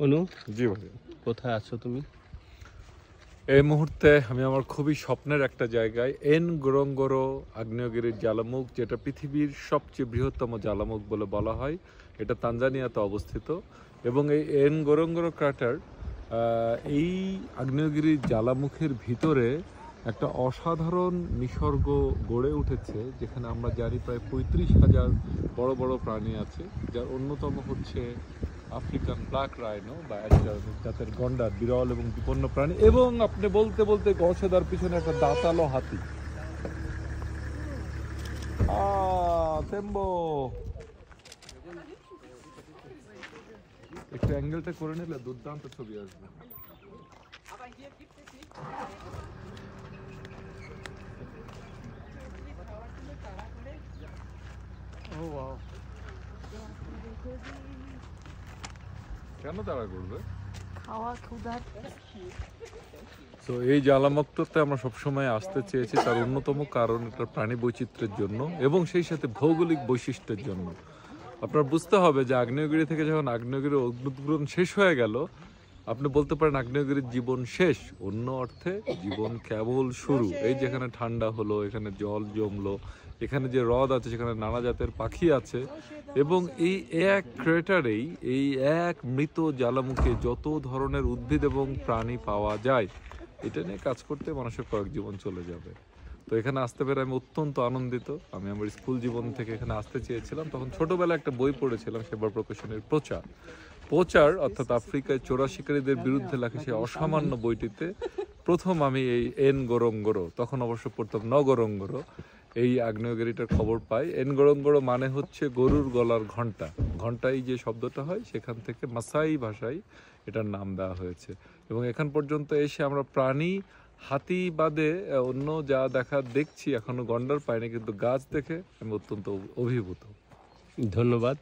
অনু, জি ভাই, কোথায় আছো তুমি? এই মুহূর্তে আমি আমার খুবই স্বপ্নের একটা জায়গায় এনগোরোঙ্গোরো আগ্নেয়গিরির জ্বালামুখ, যেটা পৃথিবীর সবচেয়ে বৃহত্তম জ্বালামুখ বলে বলা হয়। এটা তানজানিয়াতে অবস্থিত এবং এই এনগোরোঙ্গোরো ক্রাটার, এই আগ্নেয়গিরির জ্বালামুখের ভিতরে একটা অসাধারণ নিসর্গ গড়ে উঠেছে, যেখানে আমরা জানি প্রায় 35,000 বড় বড় প্রাণী আছে, যার অন্যতম হচ্ছে আফ্রিকান ব্ল্যাক রাইনো বা অ্যাডিডার্মিস জাতের গন্ডার, বিরল এবং বিপন্ন প্রাণী। এবং আপনি বলতে বলতে গছেদার পিছনে একটা দাঁতালো হাতি। তেম্বো, একটু অ্যাঙ্গেলটা করে নিলে দুর্দান্ত ছবি আসবে। কেন তাড়া করবে? তো এই জ্বালামুখটাতে আমরা সবসময় আসতে চেয়েছি, তার অন্যতম কারণ এটার প্রাণী বৈচিত্র্যের জন্য এবং সেই সাথে ভৌগোলিক বৈশিষ্ট্যের জন্য। আপনার বুঝতে হবে যে আগ্নেয়গিরি থেকে যখন আগ্নেয়গিরির অগ্নুৎপাদন শেষ হয়ে গেল, আপনি বলতে পারেন আগ্নেয়গিরির জীবন শেষ। অন্য অর্থে জীবন কেবল শুরু। এই যেখানে ঠান্ডা হলো, এখানে জল জমলো, এখানে যে হ্রদ আছে সেখানে নানা জাতের পাখি আছে এবং এই এক ক্রেটারেই, এই এক মৃত জ্বালামুখে যত ধরনের উদ্ভিদ এবং প্রাণী পাওয়া যায়, এটা নিয়ে কাজ করতে মানুষের কয়েক জীবন চলে যাবে। তো এখানে আসতে পেরে আমি অত্যন্ত আনন্দিত। আমি আমার স্কুল জীবন থেকে এখানে আসতে চেয়েছিলাম, তখন ছোটবেলায় একটা বই পড়েছিলাম, সেবার প্রকাশনের প্রচার প্রচার অর্থাৎ আফ্রিকায় চোরা শিকারীদের বিরুদ্ধে লেখা সেই অসামান্য বইটিতে প্রথম আমি এই এনগোরোঙ্গোরো, তখন অবশ্য পড়তাম নগরোঙ্গোরো, এই আগ্নেয়গিরিটার খবর পাই। এনগোরোঙ্গোরো মানে হচ্ছে গরুর গলার ঘন্টা। ঘন্টাই যে শব্দটা হয় সেখান থেকে মাসাই ভাষায় এটার নাম দেওয়া হয়েছে। এবং এখান পর্যন্ত এসে আমরা প্রাণী, হাতি বাদে অন্য যা দেখছি এখনো গন্ডার পাইনি, কিন্তু গাছ দেখে আমি অত্যন্ত অভিভূত। ধন্যবাদ,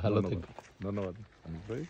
ভালো ধন্যবাদ, থেকো। ধন্যবাদ অনিক ভাই।